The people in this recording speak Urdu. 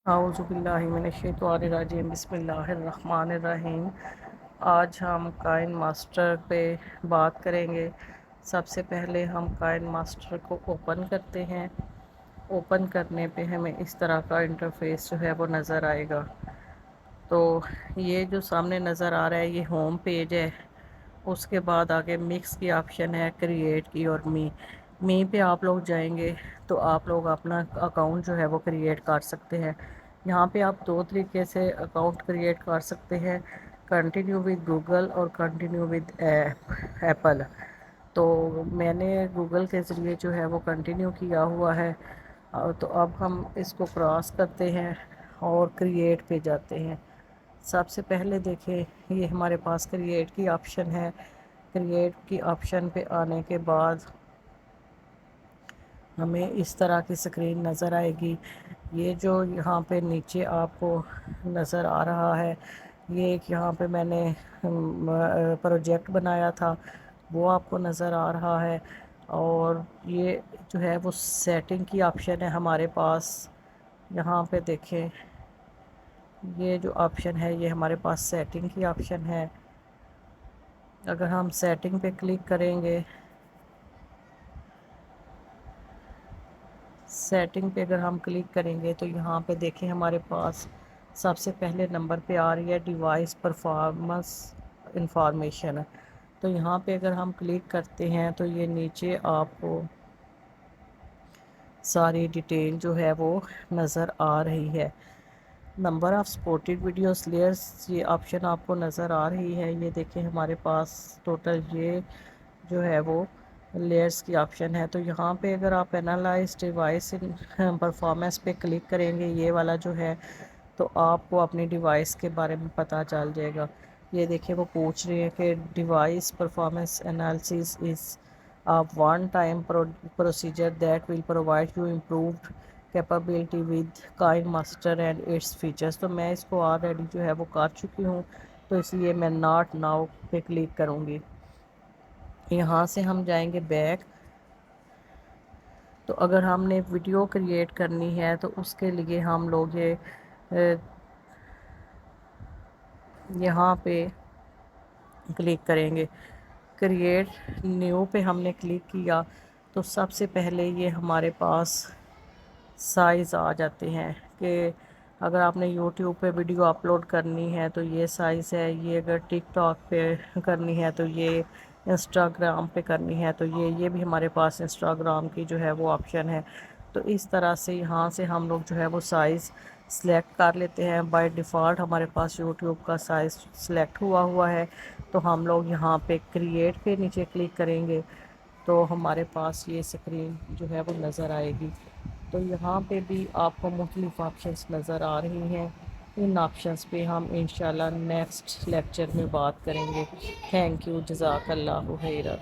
اعوذ باللہ من الشیطان الرجیم، بسم اللہ الرحمن الرحیم۔ آج ہم کائن ماسٹر پہ بات کریں گے۔ سب سے پہلے ہم کائن ماسٹر کو اوپن کرتے ہیں۔ اوپن کرنے پہ ہمیں اس طرح کا انٹرفیس جو ہے وہ نظر آئے گا۔ تو یہ جو سامنے نظر آ رہا ہے یہ ہوم پیج ہے۔ اس کے بعد آگے مکس کی آپشن ہے، کریٹ کی اور می پہ آپ لوگ جائیں گے تو آپ لوگ اپنا اکاؤنٹ جو ہے وہ کریٹ کر سکتے ہیں۔ یہاں پہ آپ دو طریقے سے اکاؤنٹ کریٹ کر سکتے ہیں، کنٹینیو ود گوگل اور کنٹینیو ود ایپل۔ تو میں نے گوگل کے ذریعے جو ہے وہ کنٹینیو کیا ہوا ہے، تو اب ہم اس کو کراس کرتے ہیں اور کریٹ پہ جاتے ہیں۔ سب سے پہلے دیکھیں یہ ہمارے پاس کریٹ کی آپشن ہے۔ کریٹ کی آپشن پہ آنے کے بعد ہمیں اس طرح کی سکرین نظر آئے گی۔ یہ جو یہاں پہ نیچے آپ کو نظر آ رہا ہے، یہ ایک یہاں پہ میں نے پروجیکٹ بنایا تھا، وہ آپ کو نظر آ رہا ہے۔ اور یہ جو ہے وہ سیٹنگ کی آپشن ہے ہمارے پاس۔ یہاں پہ دیکھیں یہ جو آپشن ہے یہ ہمارے پاس سیٹنگ کی آپشن ہے۔ اگر ہم سیٹنگ پہ کلک کریں گے، سیٹنگ پہ اگر ہم کلک کریں گے تو یہاں پہ دیکھیں ہمارے پاس سب سے پہلے نمبر پہ آ رہی ہے ڈیوائس پرفارمنس انفارمیشن۔ تو یہاں پہ اگر ہم کلک کرتے ہیں تو یہ نیچے آپ کو ساری ڈیٹیل جو ہے وہ نظر آ رہی ہے۔ Number of supported videos layers, یہ آپشن آپ کو نظر آ رہی ہے۔ یہ دیکھیں ہمارے پاس ٹوٹل یہ جو ہے وہ لیئرز کی آپشن ہے۔ تو یہاں پہ اگر آپ اینالائز ڈیوائس پرفارمنس پہ کلک کریں گے، یہ والا جو ہے، تو آپ کو اپنی ڈیوائس کے بارے میں پتہ چل جائے گا۔ یہ دیکھیں وہ پوچھ رہی ہے کہ device performance analysis is one time procedure that will provide you improved capability with Kind Master and its features۔ تو میں اس کو آلریڈی جو ہے وہ کر چکی ہوں، تو اس لیے میں ناٹ ناؤ پہ کلک کروں گی۔ یہاں سے ہم جائیں گے بیک۔ تو اگر ہم نے ویڈیو کریٹ کرنی ہے تو اس کے لیے ہم لوگ یہاں پہ کلک کریں گے۔ کریٹ نیو پہ ہم نے کلک کیا تو سب سے پہلے یہ ہمارے پاس سائز آ جاتے ہیں کہ اگر آپ نے یوٹیوب پہ ویڈیو اپلوڈ کرنی ہے تو یہ سائز ہے، یہ اگر ٹک ٹاک پہ کرنی ہے تو یہ، انسٹاگرام پہ کرنی ہے تو یہ بھی ہمارے پاس انسٹاگرام کی جو ہے وہ آپشن ہے۔ تو اس طرح سے یہاں سے ہم لوگ جو ہے وہ سائز سلیکٹ کر لیتے ہیں۔ بائی ڈیفالٹ ہمارے پاس یوٹیوب کا سائز سلیکٹ ہوا ہے، تو ہم لوگ یہاں پہ کریٹ پہ نیچے کلک کریں گے تو ہمارے پاس یہ سکرین جو ہے وہ نظر آئے گی۔ تو یہاں پہ بھی آپ کو مختلف آپشنز نظر آ رہی ہیں۔ ان آپشنز پہ ہم انشاءاللہ نیکسٹ لیکچر میں بات کریں گے۔ تھینک یو، جزاک اللہ خیرا۔